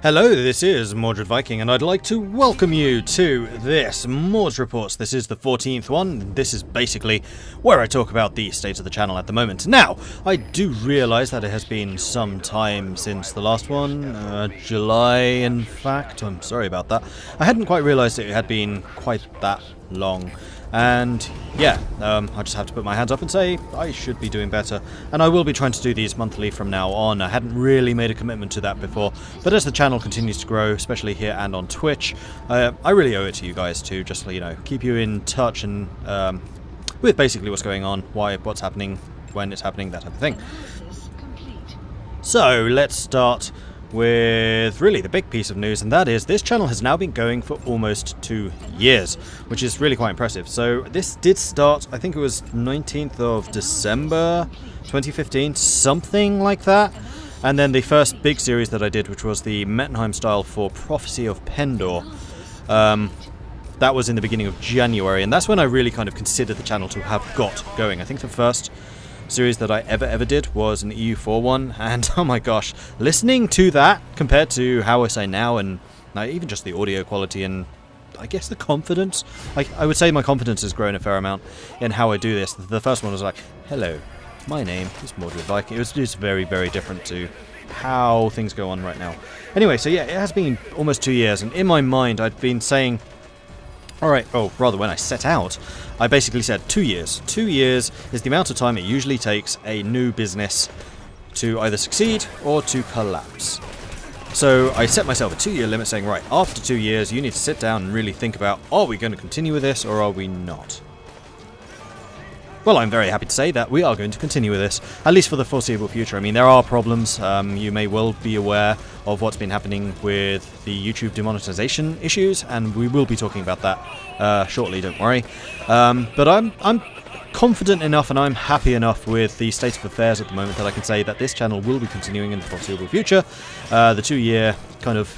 Hello, this is Mordred Viking, and I'd like to welcome you to this Mord's Reports. This is the 14th one. This is basically where I talk about the state of the channel at the moment. Now, I do realise that it has been some time since the last one, July in fact. I'm sorry about that. I hadn't quite realised it had been quite that long. And yeah, I just have to put my hands up and say I should be doing better, and I will be trying to do these monthly from now on. I hadn't really made a commitment to that before, but as the channel continues to grow, especially here and on Twitch, I really owe it to you guys to just, you know, keep you in touch and with basically what's going on, what's happening, when it's happening, that type of thing. So let's start with really the big piece of news, and that is this channel has now been going for almost 2 years, which is really quite impressive. So this did start, I think it was 19th of December 2015, something like that. And then the first big series that I did, which was the Mettenheim style for Prophecy of Pendor, that was in the beginning of January, and that's when I really kind of considered the channel to have got going. I think the first series that I ever did was an EU4 one, and oh my gosh, listening to that compared to how I say now, and even just the audio quality and I guess the confidence, I would say my confidence has grown a fair amount in how I do this. The first one was like, hello, my name is Mordred Viking. It was just very different to how things go on right now. Anyway, so yeah, it has been almost 2 years, and in my mind I'd been saying, alright, oh, rather when I set out, I basically said 2 years. 2 years is the amount of time it usually takes a new business to either succeed or to collapse. So I set myself a 2-year limit saying, right, after 2 years you need to sit down and really think about, are we going to continue with this or are we not? Well, I'm very happy to say that we are going to continue with this, at least for the foreseeable future. I mean, there are problems. You may well be aware of what's been happening with the YouTube demonetization issues, and we will be talking about that shortly, don't worry. But I'm confident enough and I'm happy enough with the state of affairs at the moment that I can say that this channel will be continuing in the foreseeable future. The 2-year kind of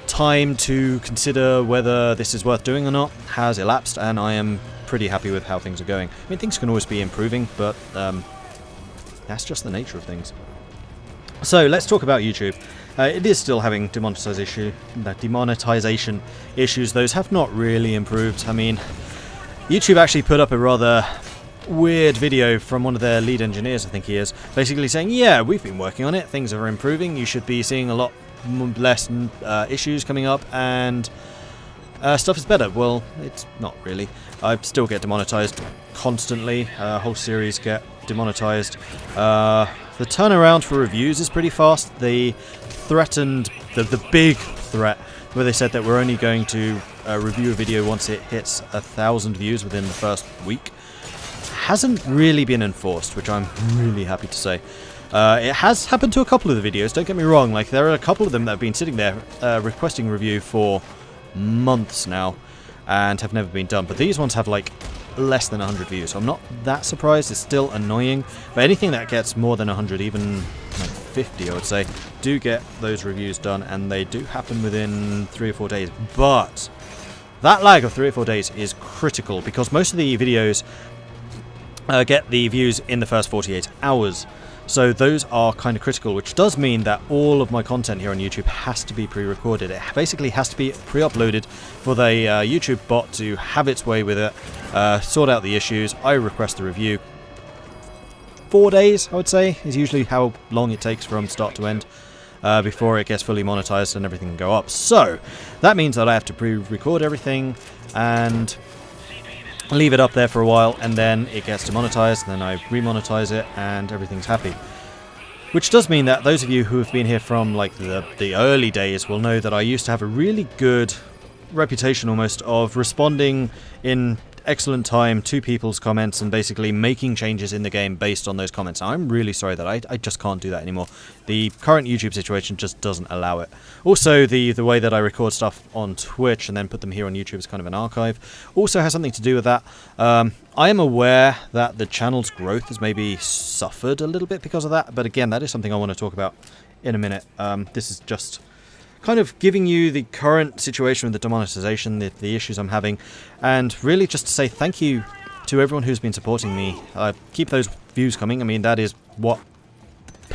time to consider whether this is worth doing or not has elapsed, and I am pretty happy with how things are going. I mean, things can always be improving, but that's just the nature of things. So let's talk about YouTube. It is still having demonetization issues. Those have not really improved. I mean, YouTube actually put up a rather weird video from one of their lead engineers, I think he is, basically saying, yeah, we've been working on it, things are improving, you should be seeing a lot less issues coming up, and stuff is better. Well, it's not really. I still get demonetized constantly. Whole series get demonetized. The turnaround for reviews is pretty fast. They threatened the big threat where they said that we're only going to review a video once it hits 1,000 views within the first week. Hasn't really been enforced, which I'm really happy to say. It has happened to a couple of the videos, don't get me wrong. Like, there are a couple of them that have been sitting there requesting review for months now and have never been done, but these ones have like less than 100 views, so I'm not that surprised. It's still annoying, but anything that gets more than 100, even like 50 I would say, do get those reviews done, and they do happen within 3 or 4 days. But that lag of 3 or 4 days is critical, because most of the videos get the views in the first 48 hours. So those are kind of critical, which does mean that all of my content here on YouTube has to be pre-recorded. It basically has to be pre-uploaded for the YouTube bot to have its way with it, sort out the issues. I request the review. 4 days, I would say, is usually how long it takes from start to end before it gets fully monetized and everything can go up. So that means that I have to pre-record everything and leave it up there for a while, and then it gets demonetized, and then I remonetize it, and everything's happy. Which does mean that those of you who have been here from like the early days will know that I used to have a really good reputation almost of responding in excellent time to people's comments and basically making changes in the game based on those comments. Now, I'm really sorry that I just can't do that anymore. The current YouTube situation just doesn't allow it. Also, the way that I record stuff on Twitch and then put them here on YouTube as kind of an archive also has something to do with that. I am aware that the channel's growth has maybe suffered a little bit because of that, but again, that is something I want to talk about in a minute. This is just kind of giving you the current situation with the demonetization, the issues I'm having, and really just to say thank you to everyone who's been supporting me. Keep those views coming. I mean, that is what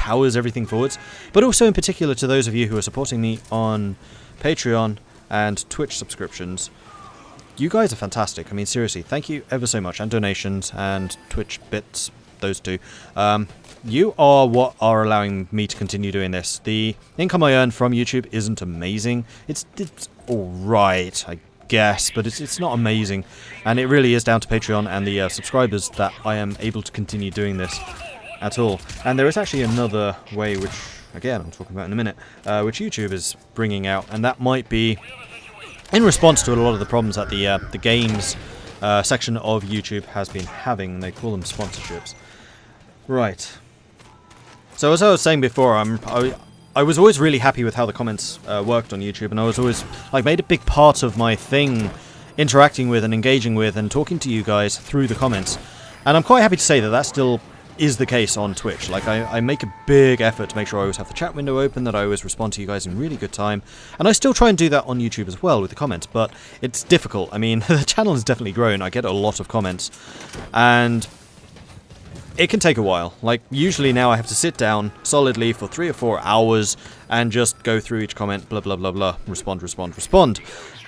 powers everything forwards. But also in particular to those of you who are supporting me on Patreon and Twitch subscriptions. You guys are fantastic. I mean, seriously, thank you ever so much. And donations and Twitch bits, those two. You are what are allowing me to continue doing this. The income I earn from YouTube isn't amazing. It's alright, I guess, but it's not amazing. And it really is down to Patreon and the subscribers that I am able to continue doing this at all. And there is actually another way, which, again, I'll talk about in a minute, which YouTube is bringing out, and that might be in response to a lot of the problems that the games section of YouTube has been having. They call them sponsorships. Right. So as I was saying before, I was always really happy with how the comments worked on YouTube, and I was always made a big part of my thing, interacting with and engaging with and talking to you guys through the comments. And I'm quite happy to say that that still is the case on Twitch. I make a big effort to make sure I always have the chat window open, that I always respond to you guys in really good time, and I still try and do that on YouTube as well with the comments, but it's difficult. I mean, the channel has definitely grown. I get a lot of comments, and it can take a while. Usually now I have to sit down solidly for 3 or 4 hours and just go through each comment, blah, blah, blah, blah, respond.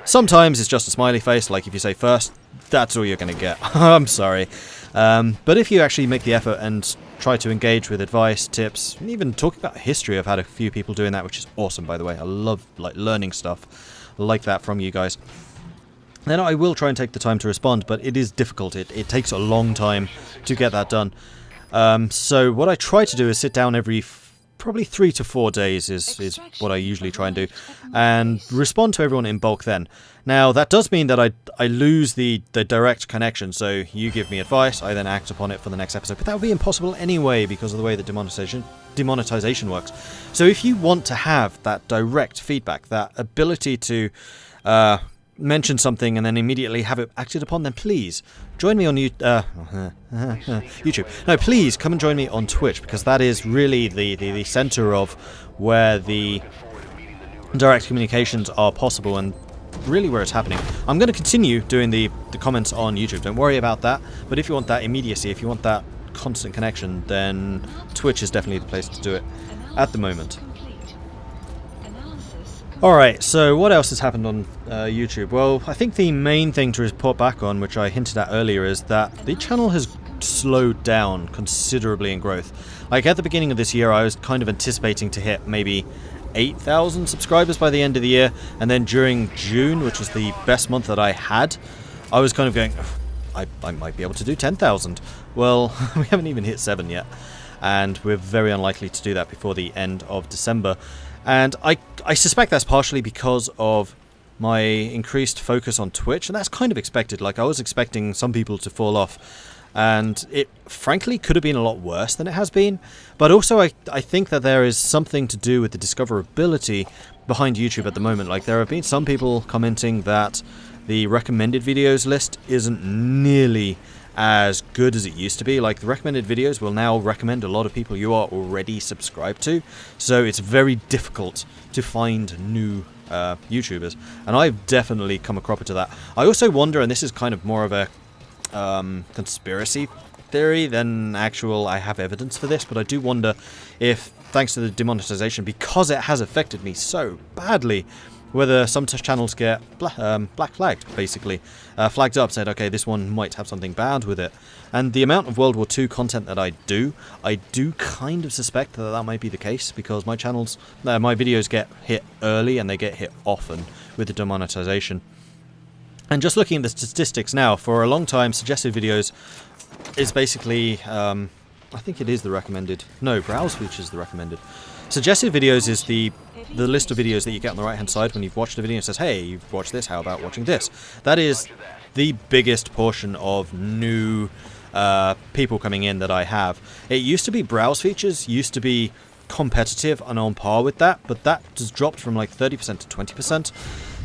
Sometimes it's just a smiley face, like if you say first, that's all you're going to get. I'm sorry. But if you actually make the effort and try to engage with advice, tips, and even talking about history, I've had a few people doing that, which is awesome, by the way. I love learning stuff like that from you guys. Then I will try and take the time to respond, but it is difficult. It takes a long time to get that done. So what I try to do is sit down every probably 3 to 4 days is what I usually try and do, and respond to everyone in bulk then. Now, that does mean that I lose the direct connection, so you give me advice, I then act upon it for the next episode, but that would be impossible anyway because of the way that demonetization works. So if you want to have that direct feedback, that ability to mention something and then immediately have it acted upon, then please join me on YouTube. No, please come and join me on Twitch, because that is really the center of where the direct communications are possible and really where it's happening. I'm going to continue doing the comments on YouTube, don't worry about that, but if you want that immediacy, if you want that constant connection, then Twitch is definitely the place to do it at the moment. Alright, so what else has happened on YouTube? Well, I think the main thing to report back on, which I hinted at earlier, is that the channel has slowed down considerably in growth. At the beginning of this year, I was kind of anticipating to hit maybe 8,000 subscribers by the end of the year, and then during June, which was the best month that I had, I was kind of going, I might be able to do 10,000. Well, we haven't even hit 7 yet, and we're very unlikely to do that before the end of December. And I suspect that's partially because of my increased focus on Twitch, and that's kind of expected. I was expecting some people to fall off, and it frankly could have been a lot worse than it has been. But also I think that there is something to do with the discoverability behind YouTube at the moment. There have been some people commenting that the recommended videos list isn't nearly as good as it used to be. The recommended videos will now recommend a lot of people you are already subscribed to, so it's very difficult to find new YouTubers, and I've definitely come a cropper to that. I also wonder, and this is kind of more of a conspiracy theory than actual I have evidence for this, but I do wonder if, thanks to the demonetization, because it has affected me so badly, whether some channels get black flagged, basically. Flagged up, said, okay, this one might have something bad with it. And the amount of World War II content that I do kind of suspect that that might be the case, because my channels, my videos get hit early and they get hit often with the demonetization. And just looking at the statistics now, for a long time, suggested videos is basically, I think it is the recommended, no, browse features the recommended. Suggested videos is the list of videos that you get on the right hand side when you've watched a video and says, hey, you've watched this, how about watching this? That is the biggest portion of new people coming in that I have. It used to be browse features, used to be competitive and on par with that, but that has dropped from 30% to 20%.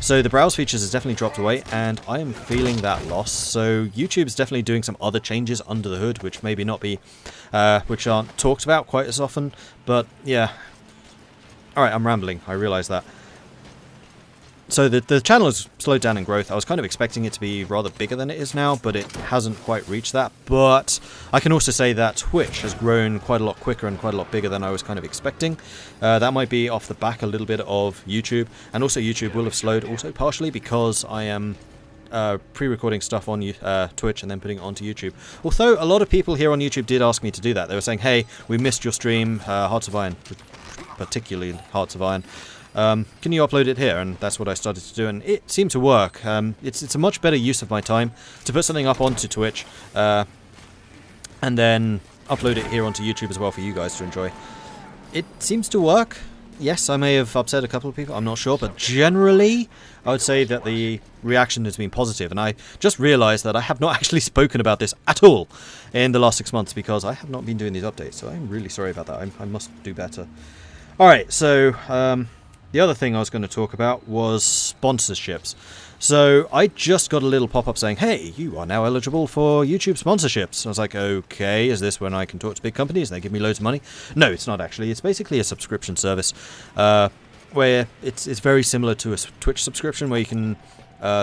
So the browse features has definitely dropped away, and I am feeling that loss. So YouTube is definitely doing some other changes under the hood, which maybe not be, which aren't talked about quite as often, but yeah. Alright, I'm rambling, I realise that. So the channel has slowed down in growth. I was kind of expecting it to be rather bigger than it is now, but it hasn't quite reached that. But I can also say that Twitch has grown quite a lot quicker and quite a lot bigger than I was kind of expecting. That might be off the back a little bit of YouTube, and also YouTube will have slowed also partially because I am pre-recording stuff on Twitch and then putting it onto YouTube. Although a lot of people here on YouTube did ask me to do that. They were saying, hey, we missed your stream, Hearts of Iron, particularly Hearts of Iron. Can you upload it here? And that's what I started to do, and it seemed to work. It's a much better use of my time to put something up onto Twitch and then upload it here onto YouTube as well for you guys to enjoy. It seems to work. Yes, I may have upset a couple of people, I'm not sure, but generally I would say that the reaction has been positive, and I just realised that I have not actually spoken about this at all in the last 6 months because I have not been doing these updates, so I'm really sorry about that. I must do better. Alright, so the other thing I was going to talk about was sponsorships. So I just got a little pop-up saying, hey, you are now eligible for YouTube sponsorships. I was like, okay, is this when I can talk to big companies and they give me loads of money? No, it's not actually. It's basically a subscription service where it's very similar to a Twitch subscription where you can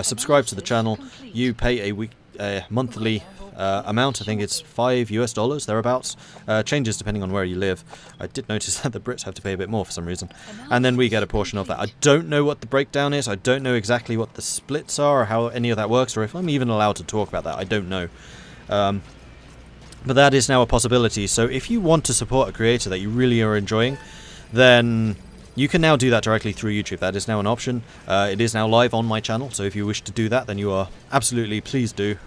subscribe to the channel. You pay a monthly amount. I think it's $5 thereabouts. Changes depending on where you live. I did notice that the Brits have to pay a bit more for some reason, and then we get a portion of that. I don't know what the breakdown is. I don't know exactly what the splits are or how any of that works, or if I'm even allowed to talk about that. I don't know. But that is now a possibility. So if you want to support a creator that you really are enjoying, then you can now do that directly through YouTube. That is now an option. It is now live on my channel, so if you wish to do that, then you are absolutely, please do.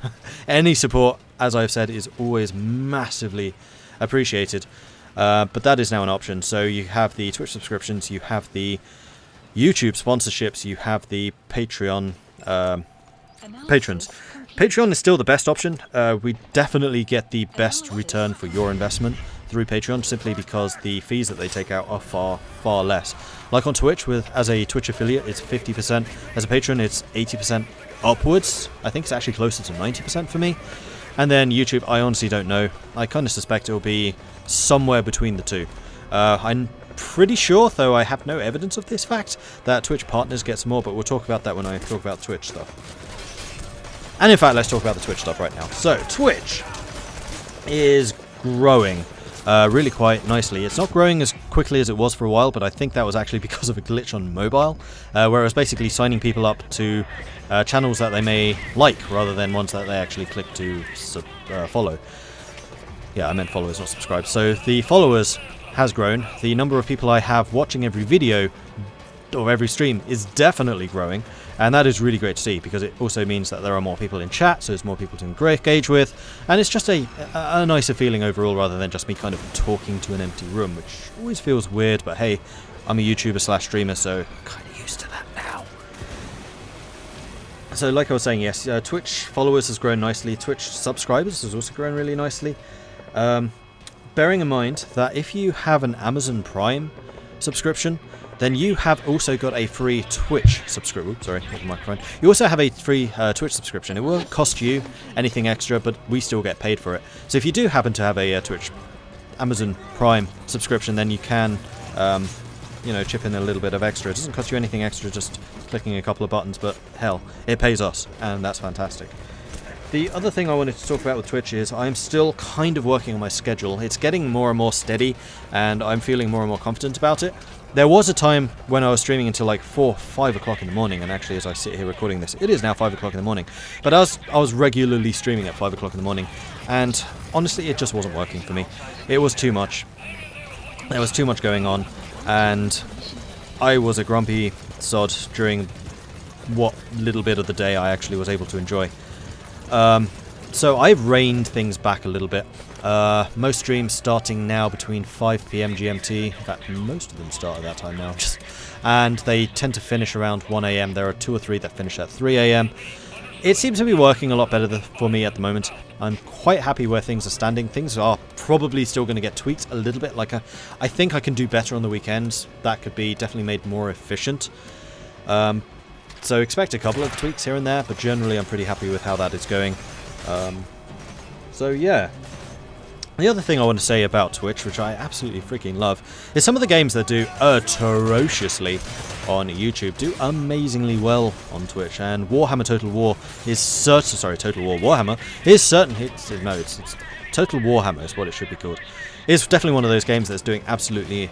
Any support, as I've said, is always massively appreciated. But that is now an option. So you have the Twitch subscriptions, you have the YouTube sponsorships, you have the Patreon patrons. Patreon is still the best option. We definitely get the best return for your investment through Patreon, simply because the fees that they take out are far less. Like on Twitch, as a Twitch affiliate, it's 50%. As a patron, it's 80% upwards. I think it's actually closer to 90% for me. And then YouTube, I honestly don't know. I kind of suspect it will be somewhere between the two. I'm pretty sure, though I have no evidence of this fact, that Twitch partners get some more, but we'll talk about that when I talk about Twitch stuff. And in fact, let's talk about the Twitch stuff right now. So, Twitch is growing really quite nicely. It's not growing as quickly as it was for a while, but I think that was actually because of a glitch on mobile, where it was basically signing people up to channels that they may like, rather than ones that they actually click to follow. Yeah, I meant followers, not subscribe. So the followers has grown. The number of people I have watching every video or every stream is definitely growing, and that is really great to see, because it also means that there are more people in chat, so there's more people to engage with, and it's just a nicer feeling overall, rather than just me kind of talking to an empty room, which always feels weird. But hey, I'm a YouTuber / streamer, so I'm kind of used to that now. So like I was saying, yes, Twitch followers has grown nicely. Twitch subscribers has also grown really nicely. Bearing in mind that if you have an Amazon Prime subscription, then you have also got a free Twitch subscription. Sorry, hit the microphone. You also have a free Twitch subscription. It won't cost you anything extra, but we still get paid for it. So if you do happen to have a Twitch Amazon Prime subscription, then you can, chip in a little bit of extra. It doesn't cost you anything extra, just clicking a couple of buttons, but hell, it pays us, and that's fantastic. The other thing I wanted to talk about with Twitch is I'm still kind of working on my schedule. It's getting more and more steady, and I'm feeling more and more confident about it. There was a time when I was streaming until like 4, 5 o'clock in the morning, and actually as I sit here recording this, it is now 5 o'clock in the morning. But I was regularly streaming at 5 o'clock in the morning, and honestly it just wasn't working for me. It was too much. There was too much going on, and I was a grumpy sod during what little bit of the day I actually was able to enjoy. So I've reined things back a little bit. Most streams starting now between 5 PM GMT. In fact, most of them start at that time now. And they tend to finish around 1 AM. There are 2 or 3 that finish at 3 AM. It seems to be working a lot better for me at the moment. I'm quite happy where things are standing. Things are probably still going to get tweaked a little bit. I think I can do better on the weekends. That could be definitely made more efficient. So expect a couple of tweaks here and there, but generally I'm pretty happy with how that is going. So yeah. The other thing I want to say about Twitch, which I absolutely freaking love, is some of the games that do atrociously on YouTube do amazingly well on Twitch, and Warhammer Total War is certain. Sorry, Total War Warhammer is certain. It's Total Warhammer is what it should be called. It's definitely one of those games that's doing absolutely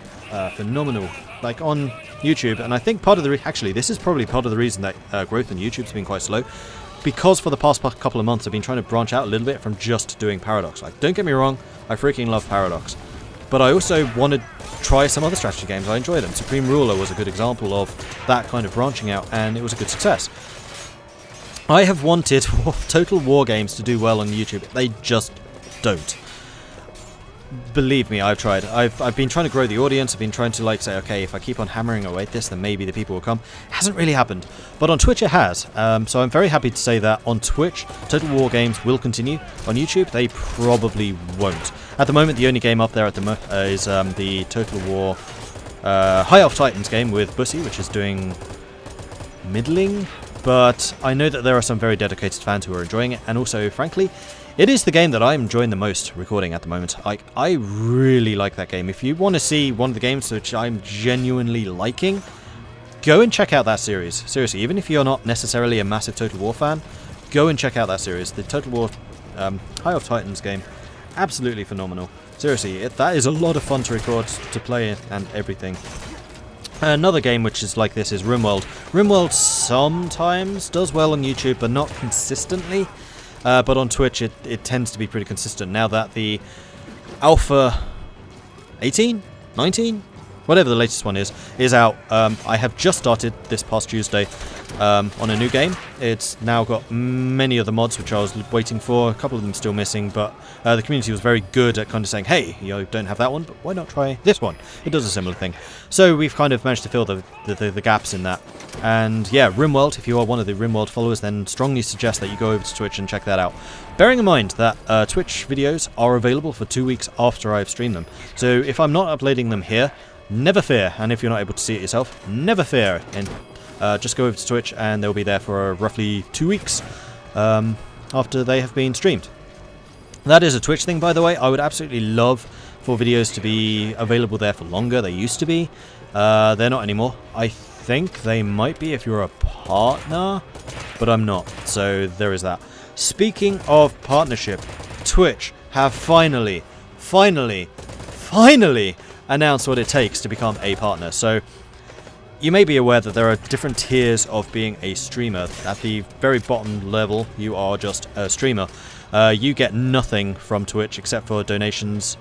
phenomenal, like on YouTube. And I think part of the actually this is probably part of the reason that growth on YouTube's been quite slow, because for the past couple of months I've been trying to branch out a little bit from just doing Paradox. Like, don't get me wrong, I freaking love Paradox, but I also want to try some other strategy games. I enjoy them. Supreme Ruler was a good example of that kind of branching out, and it was a good success. I have wanted Total War games to do well on YouTube. They just don't. Believe me, I've tried. I've been trying to grow the audience. I've been trying to say, okay, if I keep on hammering away at this, then maybe the people will come. It hasn't really happened. But on Twitch it has. So I'm very happy to say that on Twitch, Total War games will continue. On YouTube, they probably won't. At the moment, the only game up there at the is the Total War High Elf Titans game with Bussy, which is doing middling. But I know that there are some very dedicated fans who are enjoying it. And also, frankly, it is the game that I'm enjoying the most recording at the moment. I really like that game. If you want to see one of the games which I'm genuinely liking, go and check out that series. Seriously, even if you're not necessarily a massive Total War fan, go and check out that series. The Total War High Elf Titans game, absolutely phenomenal. Seriously, that is a lot of fun to record, to play, and everything. Another game which is like this is RimWorld. RimWorld sometimes does well on YouTube, but not consistently. But on Twitch, it tends to be pretty consistent. Now that the Alpha 18, 19, whatever the latest one is out, I have just started this past Tuesday on a new game. It's now got many of the mods which I was waiting for. A couple of them still missing, but the community was very good at kind of saying, hey, you don't have that one, but why not try this one? It does a similar thing. So we've kind of managed to fill the gaps in that. And yeah, RimWorld, if you are one of the RimWorld followers, then strongly suggest that you go over to Twitch and check that out. Bearing in mind that Twitch videos are available for 2 weeks after I've streamed them. So if I'm not uploading them here, never fear. And if you're not able to see it yourself, never fear. And just go over to Twitch and they'll be there for roughly 2 weeks after they have been streamed. That is a Twitch thing, by the way. I would absolutely love for videos to be available there for longer. They used to be. They're not anymore. I think they might be if you're a partner, but I'm not. So there is that. Speaking of partnership, Twitch have finally announced what it takes to become a partner. So you may be aware that there are different tiers of being a streamer. At the very bottom level, you are just a streamer. You get nothing from Twitch except for donations,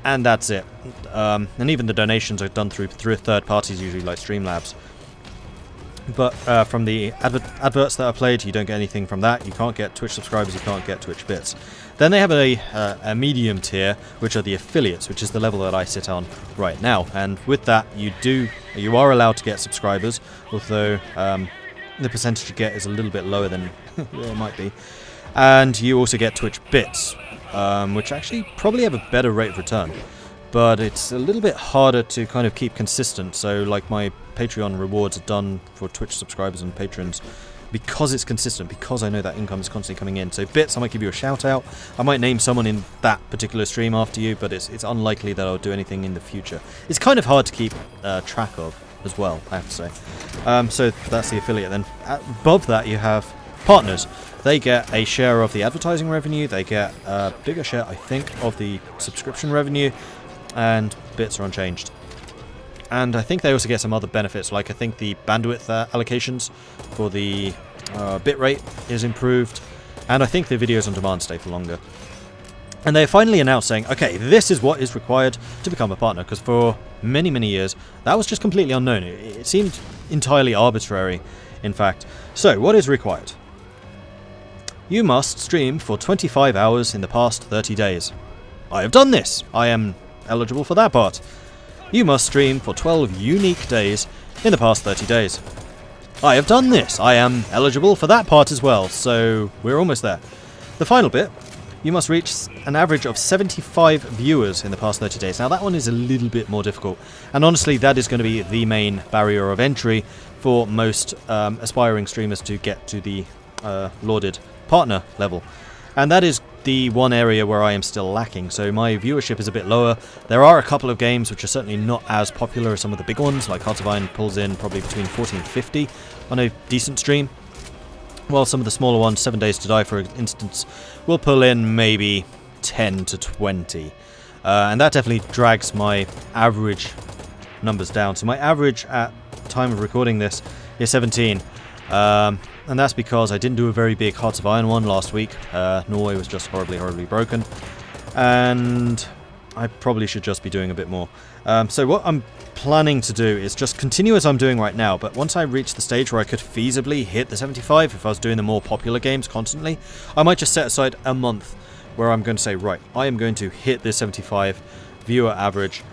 and that's it. And even the donations are done through third parties, usually like Streamlabs. But from the adverts that are played, you don't get anything from that. You can't get Twitch subscribers, you can't get Twitch bits. Then they have a medium tier, which are the affiliates, which is the level that I sit on right now. And with that, you are allowed to get subscribers, although the percentage you get is a little bit lower than it might be. And you also get Twitch bits, which actually probably have a better rate of return. But it's a little bit harder to kind of keep consistent. So like my Patreon rewards are done for Twitch subscribers and patrons because it's consistent, because I know that income is constantly coming in. So bits, I might give you a shout out. I might name someone in that particular stream after you, but it's unlikely that I'll do anything in the future. It's kind of hard to keep track of as well, I have to say. So that's the affiliate. Then above that you have partners. They get a share of the advertising revenue. They get a bigger share, I think, of the subscription revenue. And bits are unchanged. And I think they also get some other benefits, like I think the bandwidth allocations for the bitrate is improved, and I think the videos on demand stay for longer. And they finally announced saying, okay, this is what is required to become a partner, because for many, many years, that was just completely unknown. It seemed entirely arbitrary, in fact. So, what is required? You must stream for 25 hours in the past 30 days. I have done this. I am eligible for that part. You must stream for 12 unique days in the past 30 days. I have done this. I am eligible for that part as well, so we're almost there. The final bit, you must reach an average of 75 viewers in the past 30 days. Now that one is a little bit more difficult, and honestly that is going to be the main barrier of entry for most aspiring streamers to get to the lauded partner level. And that is the one area where I am still lacking, so my viewership is a bit lower. There are a couple of games which are certainly not as popular as some of the big ones, like Hearts of Iron pulls in probably between 40 and 50 on a decent stream, while some of the smaller ones, 7 Days to Die for instance, will pull in maybe 10 to 20. And that definitely drags my average numbers down. So my average at time of recording this is 17. And that's because I didn't do a very big Hearts of Iron one last week. Norway was just horribly broken. And I probably should just be doing a bit more. So what I'm planning to do is just continue as I'm doing right now, but once I reach the stage where I could feasibly hit the 75, if I was doing the more popular games constantly, I might just set aside a month where I'm going to say, right, I am going to hit this 75 viewer average.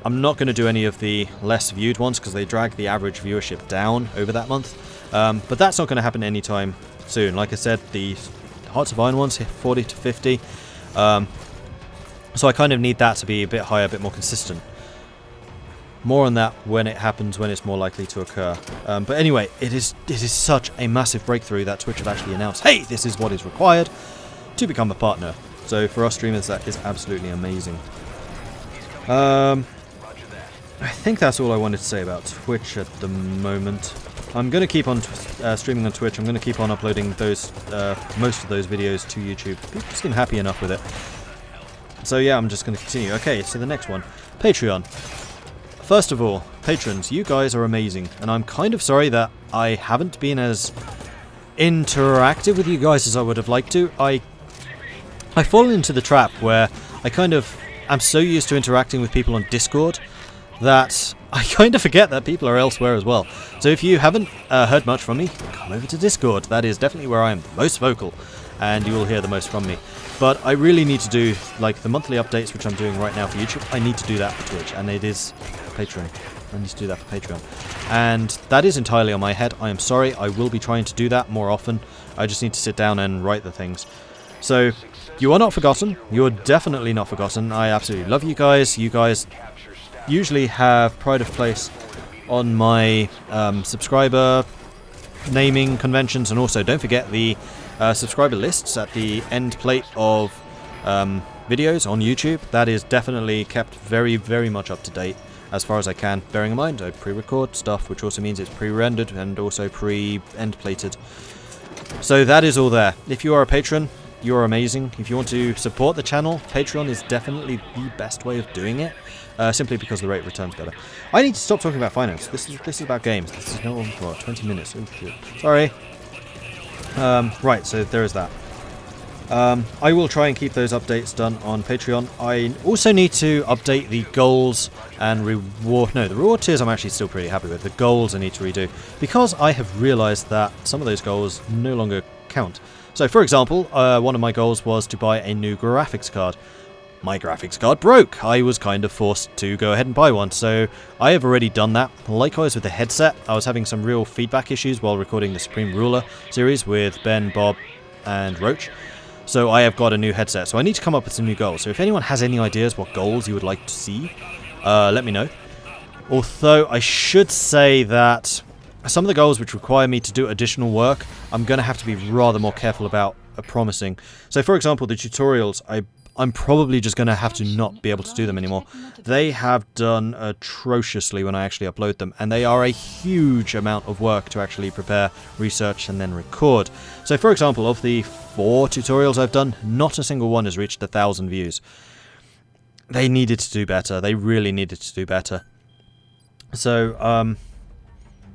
I'm not going to do any of the less viewed ones because they drag the average viewership down over that month. But that's not going to happen anytime soon. Like I said, the Hearts of Iron ones hit 40 to 50. So I kind of need that to be a bit higher, a bit more consistent. More on that when it happens, when it's more likely to occur. But anyway, it is such a massive breakthrough that Twitch have actually announced, hey, this is what is required to become a partner. So for us streamers, that is absolutely amazing. I think that's all I wanted to say about Twitch at the moment. I'm going to keep on streaming on Twitch. I'm going to keep on uploading those most of those videos to YouTube. People seem happy enough with it. So yeah, I'm just going to continue. Okay, so the next one. Patreon. First of all, patrons, you guys are amazing. And I'm kind of sorry that I haven't been as interactive with you guys as I would have liked to. I fall into the trap where I'm so used to interacting with people on Discord that I kind of forget that people are elsewhere as well. So if you haven't heard much from me, come over to Discord. That is definitely where I am the most vocal, and you will hear the most from me. But I really need to do, like, the monthly updates, which I'm doing right now for YouTube. I need to do that for Twitch, and it is Patreon. I need to do that for Patreon. And that is entirely on my head. I am sorry. I will be trying to do that more often. I just need to sit down and write the things. So, you are not forgotten. You are definitely not forgotten. I absolutely love you guys. You guys usually have pride of place on my subscriber naming conventions, and also don't forget the subscriber lists at the end plate of videos on YouTube. That is definitely kept very much up to date as far as I can, bearing in mind I pre-record stuff, which also means it's pre-rendered and also pre-end plated. So that is all there. If you are a patron, you're amazing. If you want to support the channel, Patreon is definitely the best way of doing it, simply because the rate of return's better. I need to stop talking about finance. This is about games. This is no, what, 20 minutes. Oh shit. Sorry. Right, so there is that. I will try and keep those updates done on Patreon. I also need to update the goals and reward. No, the reward tiers I'm actually still pretty happy with. The goals I need to redo, because I have realised that some of those goals no longer count. So, for example, one of my goals was to buy a new graphics card. My graphics card broke. I was kind of forced to go ahead and buy one, so I have already done that. Likewise with the headset, I was having some real feedback issues while recording the Supreme Ruler series with Ben, Bob, and Roach. So I have got a new headset, so I need to come up with some new goals. So if anyone has any ideas what goals you would like to see, let me know. Although I should say that some of the goals which require me to do additional work, I'm going to have to be rather more careful about promising. So for example, the tutorials, I'm probably just going to have to not be able to do them anymore. They have done atrociously when I actually upload them, and they are a huge amount of work to actually prepare, research, and then record. So for example, of the 4 tutorials I've done, not a single one has reached 1,000 views. They needed to do better. They really needed to do better. So,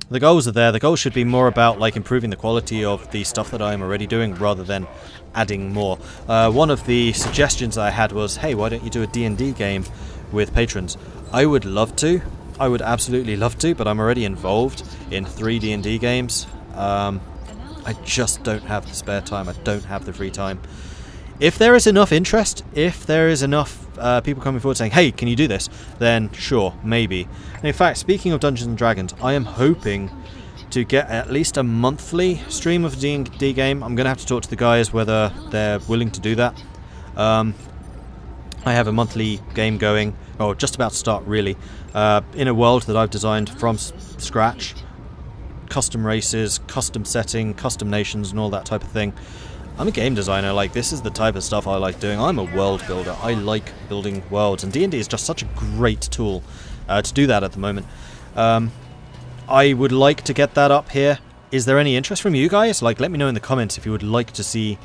the goals are there. The goals should be more about like improving the quality of the stuff that I am already doing rather than adding more. One of the suggestions I had was, hey, why don't you do a D&D game with patrons? I would love to. I would absolutely love to, but I'm already involved in 3 D&D games. I just don't have the spare time. I don't have the free time. If there is enough interest, if there is enough people coming forward saying, hey, can you do this? Then sure, maybe. And in fact, speaking of Dungeons & Dragons, I am hoping to get at least a monthly stream of a D&D game. I'm going to have to talk to the guys whether they're willing to do that. I have a monthly game going, or just about to start really, in a world that I've designed from scratch. Custom races, custom setting, custom nations and all that type of thing. I'm a game designer. Like, this is the type of stuff I like doing. I'm a world builder. I like building worlds, and D&D is just such a great tool to do that at the moment. I would like to get that up here. Is there any interest from you guys? Like, let me know in the comments if you would like to see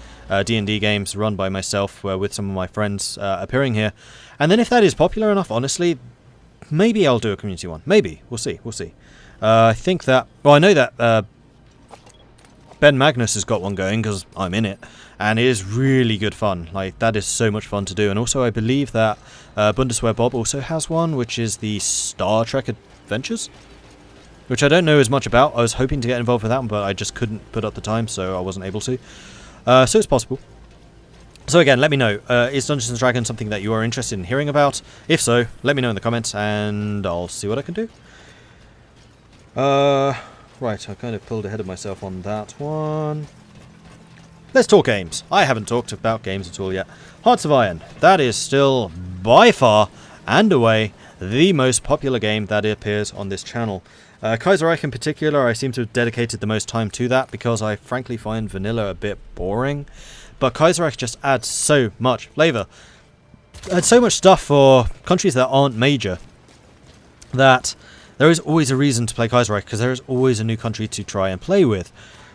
D&D games run by myself with some of my friends appearing here. And then if that is popular enough, honestly, maybe I'll do a community one. Maybe. We'll see. We'll see. I think that... Well, I know that Ben Magnus has got one going because I'm in it. And it is really good fun. Like, that is so much fun to do. And also, I believe that Bundeswehr Bob also has one, which is the Star Trek Adventures, which I don't know as much about. I was hoping to get involved with that one, but I just couldn't put up the time, so I wasn't able to. So it's possible. So again, let me know. Is Dungeons & Dragons something that you are interested in hearing about? If so, let me know in the comments, and I'll see what I can do. Right, I kind of pulled ahead of myself on that one. Let's talk games. I haven't talked about games at all yet. Hearts of Iron. That is still, by far and away, the most popular game that appears on this channel. Kaiser Reich in particular, I seem to have dedicated the most time to that because I frankly find vanilla a bit boring. But Kaiser Reich just adds so much flavour. Adds so much stuff for countries that aren't major that there is always a reason to play Kaiser Reich because there is always a new country to try and play with.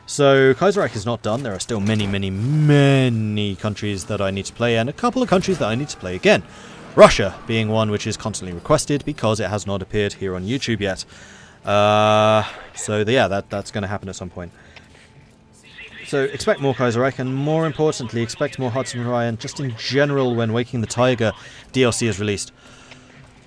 So Kaiser Reich is not done. There are still many, many, many countries that I need to play, and a couple of countries that I need to play again. Russia being one which is constantly requested because it has not appeared here on YouTube yet. Yeah, that's going to happen at some point. So expect more Kaiser Reich, and more importantly, expect more Hearts of Iron just in general when Waking the Tiger DLC is released.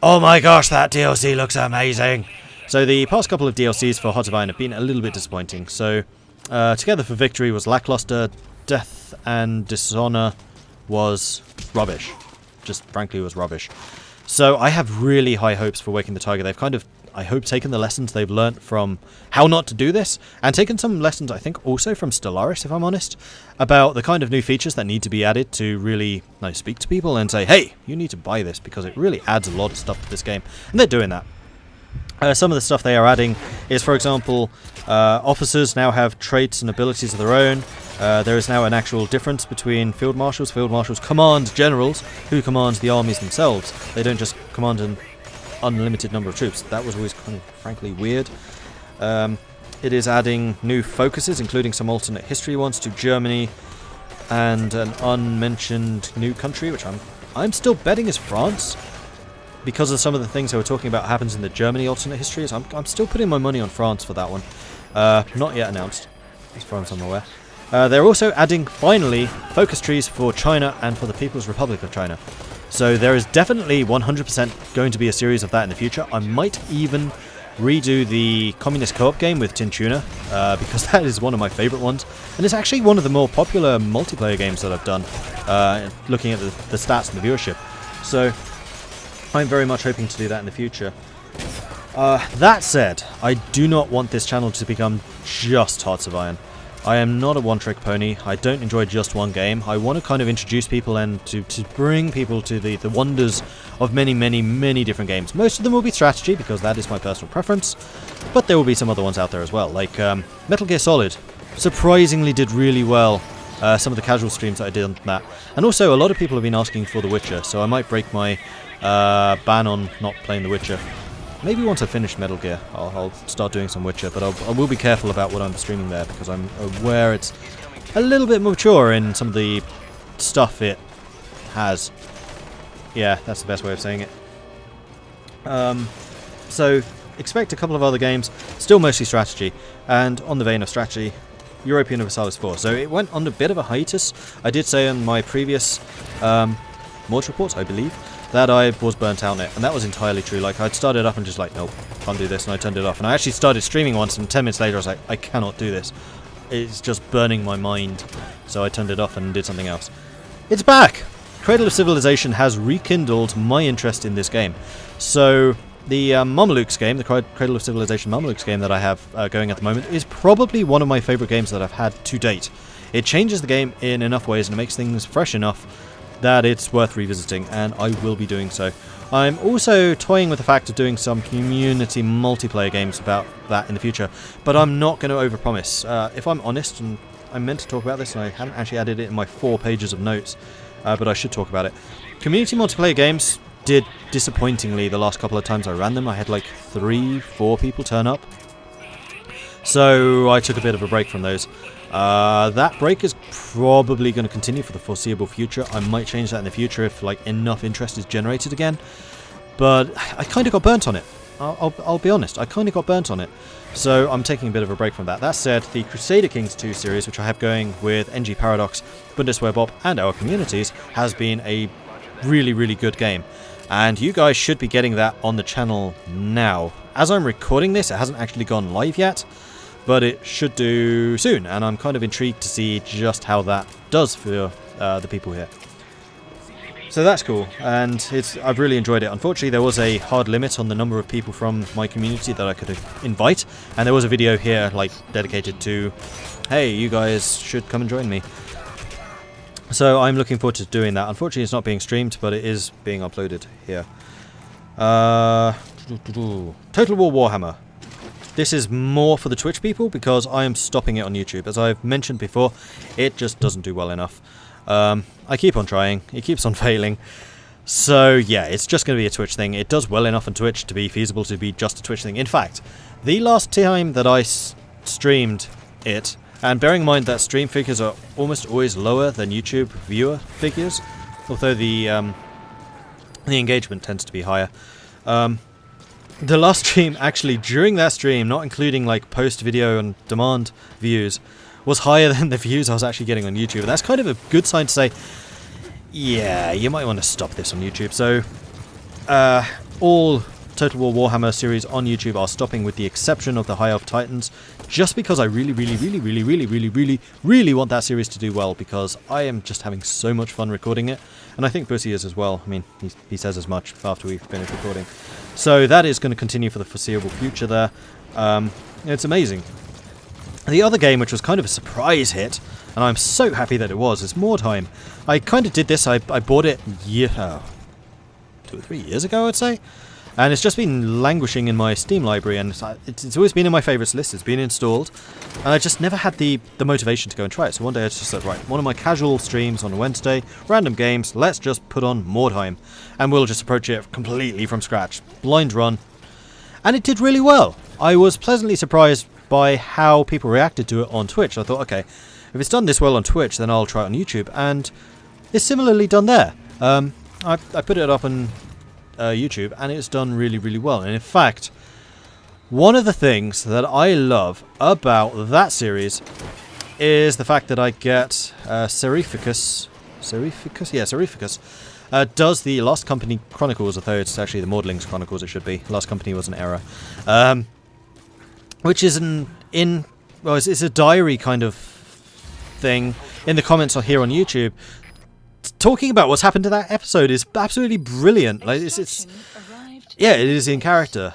Oh my gosh, that DLC looks amazing! So the past couple of DLCs for Hearts of Iron have been a little bit disappointing. So Together for Victory was lackluster, Death and Dishonor was rubbish. Just frankly was rubbish. So I have really high hopes for Waking the Tiger. They've kind of, I hope, taken the lessons they've learnt from how not to do this, and taken some lessons, I think, also from Stellaris, if I'm honest, about the kind of new features that need to be added to really speak to people and say, hey, you need to buy this, because it really adds a lot of stuff to this game. And they're doing that. Some of the stuff they are adding is, for example, officers now have traits and abilities of their own. There is now an actual difference between field marshals. Field marshals command generals who command the armies themselves. They don't just command an unlimited number of troops. That was always kind of, frankly, weird. It is adding new focuses, including some alternate history ones, to Germany and an unmentioned new country, which I'm still betting is France. Because of some of the things they were talking about happens in the Germany alternate histories, I'm still putting my money on France for that one. Not yet announced, as far as I'm aware. They're also adding, finally, focus trees for China and for the People's Republic of China. So there is definitely 100% going to be a series of that in the future. I might even redo the Communist Co-op game with Tin Tuna, because that is one of my favourite ones. And it's actually one of the more popular multiplayer games that I've done, looking at the stats and the viewership. So I'm very much hoping to do that in the future. That said, I do not want this channel to become just Hearts of Iron. I am not a one-trick pony. I don't enjoy just one game. I want to kind of introduce people and to bring people to the wonders of many, many, many different games. Most of them will be strategy, because that is my personal preference, but there will be some other ones out there as well, like Metal Gear Solid. Surprisingly did really well. Some of the casual streams that I did on that. And also, a lot of people have been asking for The Witcher, so I might break my ban on not playing The Witcher. Maybe once I finish Metal Gear, I'll start doing some Witcher, but I will be careful about what I'm streaming there, because I'm aware it's a little bit mature in some of the stuff it has. Yeah, that's the best way of saying it. So, expect a couple of other games, still mostly strategy, and on the vein of strategy, Europa Universalis 4. So it went on a bit of a hiatus. I did say on my previous Mordred reports, I believe, that I was burnt out on it, and that was entirely true. Like, I'd started up and just like, nope, can't do this, and I turned it off. And I actually started streaming once, and 10 minutes later I was like, I cannot do this. It's just burning my mind. So I turned it off and did something else. It's back! Cradle of Civilization has rekindled my interest in this game. So the Mamelukes game, the Cradle of Civilization Mamelukes game that I have going at the moment, is probably one of my favourite games that I've had to date. It changes the game in enough ways and it makes things fresh enough that it's worth revisiting, and I will be doing so. I'm also toying with the fact of doing some community multiplayer games about that in the future, but I'm not going to overpromise. If I'm honest, and I meant to talk about this, and I haven't actually added it in my 4 pages of notes, but I should talk about it. Community multiplayer games did disappointingly the last couple of times I ran them. I had like 3-4 people turn up. So I took a bit of a break from those. That break is probably going to continue for the foreseeable future. I might change that in the future if like enough interest is generated again. But I kind of got burnt on it. I'll be honest, I kind of got burnt on it. So I'm taking a bit of a break from that. That said, the Crusader Kings 2 series, which I have going with NG Paradox, Bundeswehr Bob, and our communities, has been a really, really good game. And you guys should be getting that on the channel now. As I'm recording this, it hasn't actually gone live yet, but it should do soon. And I'm kind of intrigued to see just how that does for the people here. So that's cool, and I've really enjoyed it. Unfortunately, there was a hard limit on the number of people from my community that I could invite, and there was a video here like dedicated to, hey, you guys should come and join me. So I'm looking forward to doing that. Unfortunately, it's not being streamed, but it is being uploaded here. Total War Warhammer. This is more for the Twitch people because I am stopping it on YouTube. As I've mentioned before, it just doesn't do well enough. I keep on trying, it keeps on failing, so yeah, it's just going to be a Twitch thing. It does well enough on Twitch to be feasible to be just a Twitch thing. In fact, the last time that I streamed it, and bearing in mind that stream figures are almost always lower than YouTube viewer figures, although the engagement tends to be higher, the last stream actually, during that stream, not including like post video and demand views, was higher than the views I was actually getting on YouTube. And that's kind of a good sign to say, yeah, you might want to stop this on YouTube. So, all Total War Warhammer series on YouTube are stopping with the exception of the High Elf Titans, just because I really want that series to do well, because I am just having so much fun recording it. And I think Bussy is as well. I mean, he says as much after we finish recording. So that is going to continue for the foreseeable future there. It's amazing. The other game, which was kind of a surprise hit, and I'm so happy that it was, is Mordheim. I kind of did this, I bought it 2 or 3 years ago, I'd say, and it's just been languishing in my Steam library, and it's always been in my favourites list. It's been installed, and I just never had the motivation to go and try it. So one day I just said, right, one of my casual streams on a Wednesday, random games, let's just put on Mordheim, and we'll just approach it completely from scratch, blind run, and it did really well. I was pleasantly surprised by how people reacted to it on Twitch. I thought, okay, if it's done this well on Twitch, then I'll try it on YouTube, and it's similarly done there. I put it up on YouTube, and it's done really well. And in fact, one of the things that I love about that series is the fact that I get Serificus, does the Lost Company Chronicles, although it's actually the Maudlings Chronicles, it should be. Lost Company was an error. Which is it's a diary kind of thing in the comments here on YouTube. Talking about what's happened to that episode is absolutely brilliant. Like yeah, it is in character.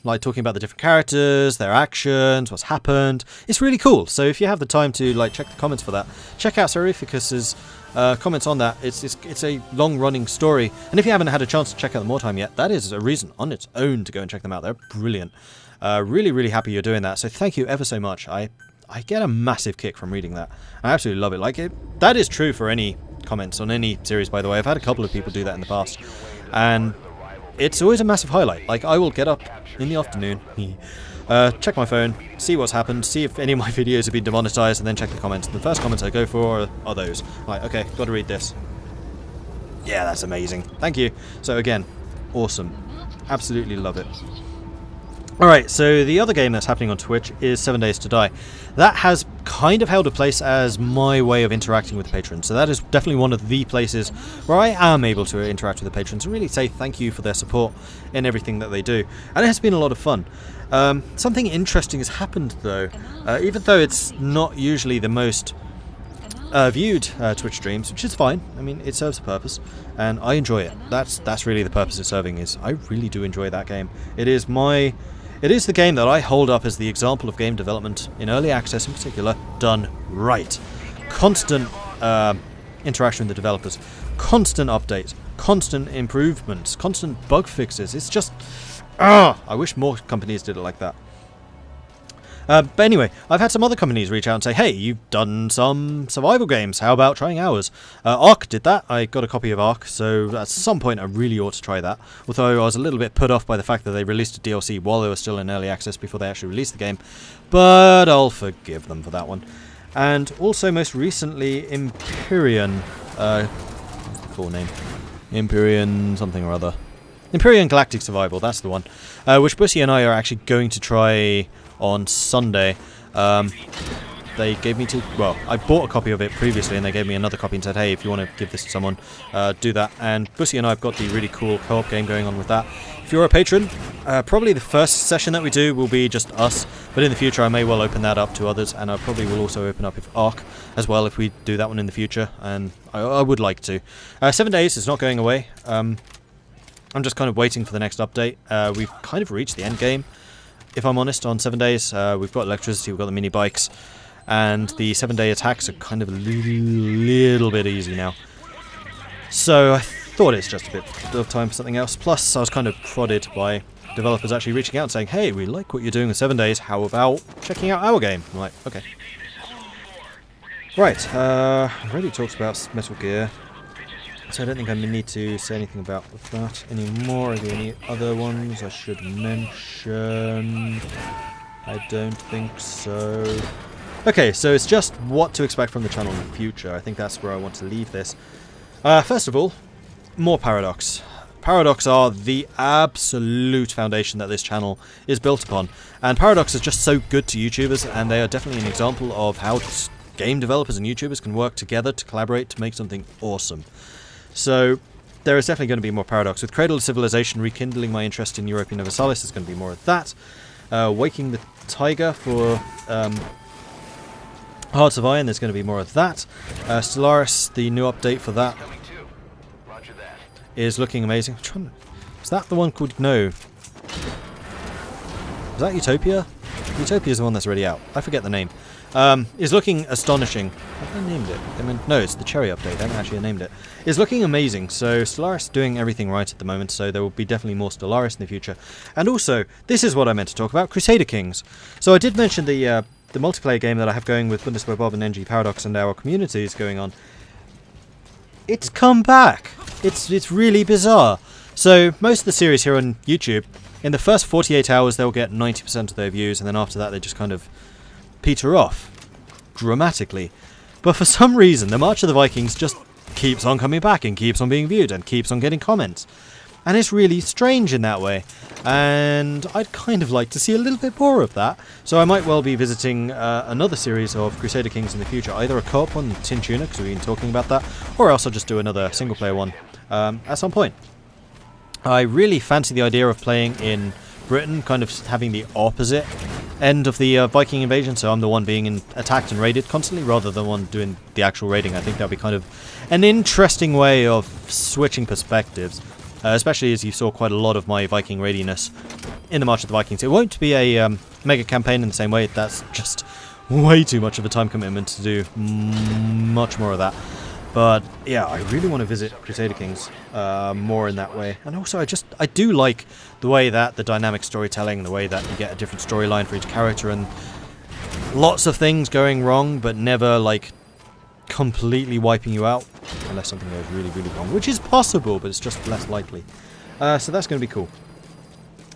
Like talking about the different characters, their actions, what's happened. It's really cool. So if you have the time to like check the comments for that, check out Serificus's comments on that. It's a long-running story, and if you haven't had a chance to check out the Mordheim yet, that is a reason on its own to go and check them out. They're brilliant. Really happy you're doing that. So thank you ever so much. I get a massive kick from reading that. I absolutely love it. Like that is true for any comments on any series, by the way. I've had a couple of people do that in the past, and it's always a massive highlight. Like I will get up in the afternoon, check my phone, see what's happened, see if any of my videos have been demonetized, and then check the comments. And the first comments I go for are those. Like, okay, got to read this. Yeah, that's amazing. Thank you. So again, awesome. Absolutely love it. Alright, so the other game that's happening on Twitch is 7 Days to Die. That has kind of held a place as my way of interacting with the patrons. So that is definitely one of the places where I am able to interact with the patrons and really say thank you for their support in everything that they do. And it has been a lot of fun. Something interesting has happened though. Even though it's not usually the most viewed Twitch streams, which is fine. I mean, it serves a purpose, and I enjoy it. That's really the purpose it's serving. Is I really do enjoy that game. It is the game that I hold up as the example of game development, in early access in particular, done right. Constant interaction with the developers, constant updates, constant improvements, constant bug fixes. It's just, I wish more companies did it like that. But anyway, I've had some other companies reach out and say, hey, you've done some survival games, how about trying ours? Ark did that. I got a copy of Ark, so at some point I really ought to try that. Although I was a little bit put off by the fact that they released a DLC while they were still in early access before they actually released the game. But I'll forgive them for that one. And also most recently, Empyrean. Full name. Empyrean something or other. Empyrean Galactic Survival, that's the one. Which Bussy and I are actually going to try on Sunday. They gave me well, I bought a copy of it previously and they gave me another copy and said, hey, if you want to give this to someone, do that. And Bussy and I have got the really cool co-op game going on with that. If you're a patron, probably the first session that we do will be just us, but in the future I may well open that up to others, and I probably will also open up with Ark as well if we do that one in the future, and I would like to. 7 days is not going away. I'm just kind of waiting for the next update. We've kind of reached the end game, if I'm honest, on 7 days. We've got electricity, we've got the mini bikes, and the 7-day attacks are kind of a little bit easy now. So I thought it's just a bit of time for something else. Plus, I was kind of prodded by developers actually reaching out and saying, hey, we like what you're doing with 7 days, how about checking out our game? I'm like, okay. Right, I've already talked about Metal Gear, so I don't think I need to say anything about that anymore. Are there any other ones I should mention? I don't think so. Okay, so it's just what to expect from the channel in the future. I think that's where I want to leave this. First of all, more Paradox. Paradox are the absolute foundation that this channel is built upon. And Paradox is just so good to YouTubers, and they are definitely an example of how game developers and YouTubers can work together to collaborate to make something awesome. So there is definitely going to be more Paradox. With Cradle of Civilization rekindling my interest in Europa Universalis, there's going to be more of that. Waking the Tiger for Hearts of Iron, there's going to be more of that. Stellaris, the new update for that is looking amazing. Is that the one called... No. Is that Utopia? Utopia is the one that's already out. I forget the name. Is looking astonishing. Have they named it? No, it's the Cherry update. They haven't actually named it. Is looking amazing. So Stellaris doing everything right at the moment. So there will be definitely more Stellaris in the future. And also, this is what I meant to talk about: Crusader Kings. So I did mention the multiplayer game that I have going with Bundeswehr Bob and NG Paradox and our communities going on. It's come back. It's really bizarre. So most of the series here on YouTube, in the first 48 hours they'll get 90% of their views, and then after that they just kind of peter off dramatically. But for some reason the March of the Vikings just keeps on coming back and keeps on being viewed and keeps on getting comments. And it's really strange in that way. And I'd kind of like to see a little bit more of that. So I might well be visiting another series of Crusader Kings in the future. Either a co-op one, Tin Tuna, because we've been talking about that, or else I'll just do another single player one at some point. I really fancy the idea of playing in Britain, kind of having the opposite end of the Viking invasion, so I'm the one being attacked and raided constantly, rather than one doing the actual raiding. I think that'd be kind of an interesting way of switching perspectives. Especially as you saw quite a lot of my Viking raidiness in the March of the Vikings. It won't be a mega campaign in the same way. That's just way too much of a time commitment to do much more of that. But yeah, I really want to visit Crusader Kings more in that way. And also I do like the way that the dynamic storytelling, the way that you get a different storyline for each character, and lots of things going wrong, but never like completely wiping you out unless something goes really, really wrong, which is possible, but it's just less likely. So that's going to be cool.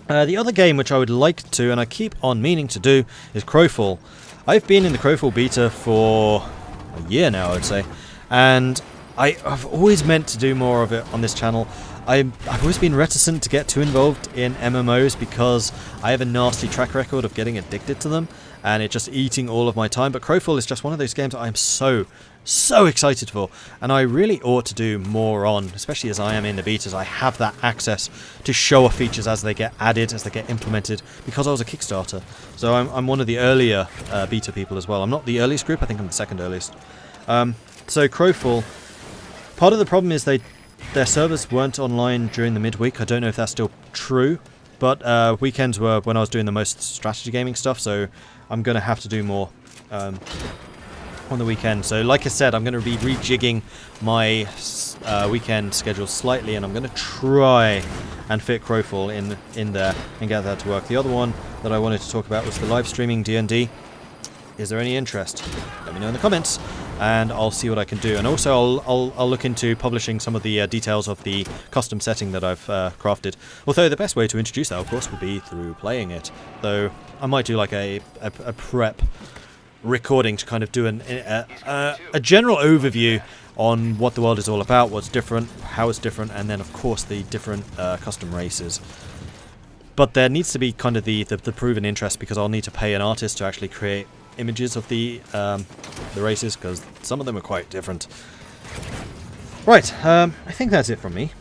The other game which I would like to, and I keep on meaning to do, is Crowfall. I've been in the Crowfall beta for a year now, I would say, and I've always meant to do more of it on this channel. I've always been reticent to get too involved in MMOs because I have a nasty track record of getting addicted to them, and it just eating all of my time. But Crowfall is just one of those games I'm so excited for, and I really ought to do more on, especially as I am in the betas. I have that access to show off features as they get added, as they get implemented, because I was a Kickstarter. So I'm one of the earlier beta people as well. I'm not the earliest group, I think I'm the second earliest. So Crowfall, part of the problem is their servers weren't online during the midweek. I don't know if that's still true, but weekends were when I was doing the most strategy gaming stuff, so I'm going to have to do more on the weekend. So like I said, I'm going to be rejigging my weekend schedule slightly, and I'm going to try and fit Crowfall in there and get that to work. The other one that I wanted to talk about was the live streaming D&D. Is there any interest? Let me know in the comments, and I'll see what I can do. And also, I'll look into publishing some of the details of the custom setting that I've crafted. Although the best way to introduce that, of course, would be through playing it. Though I might do like a prep recording to kind of do a general overview on what the world is all about, what's different, how it's different, and then of course the different custom races. But there needs to be kind of the proven interest, because I'll need to pay an artist to actually create images of the races, because some of them are quite different. Right, I think that's it from me.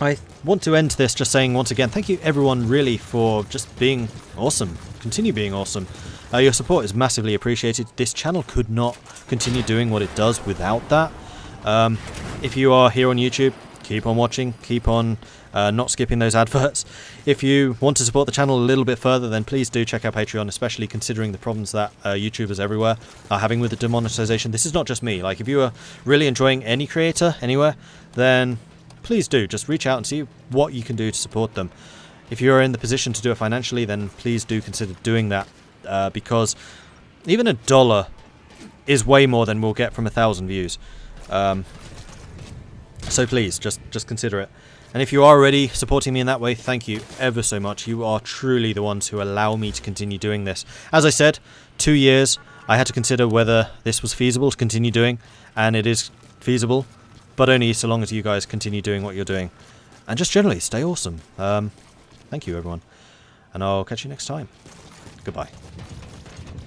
I want to end this just saying once again, thank you everyone really for just being awesome. Continue being awesome. Your support is massively appreciated. This channel could not continue doing what it does without that. If you are here on YouTube, keep on watching, keep on not skipping those adverts. If you want to support the channel a little bit further, then please do check out Patreon, especially considering the problems that YouTubers everywhere are having with the demonetization. This is not just me. Like, if you are really enjoying any creator anywhere, then please do just reach out and see what you can do to support them. If you're in the position to do it financially, then please do consider doing that, because even $1 is way more than we'll get from 1,000 views. So please, just consider it. And if you are already supporting me in that way, thank you ever so much. You are truly the ones who allow me to continue doing this. As I said, 2 years, I had to consider whether this was feasible to continue doing, and it is feasible, but only so long as you guys continue doing what you're doing. And just generally, stay awesome. Thank you, everyone. And I'll catch you next time. Goodbye.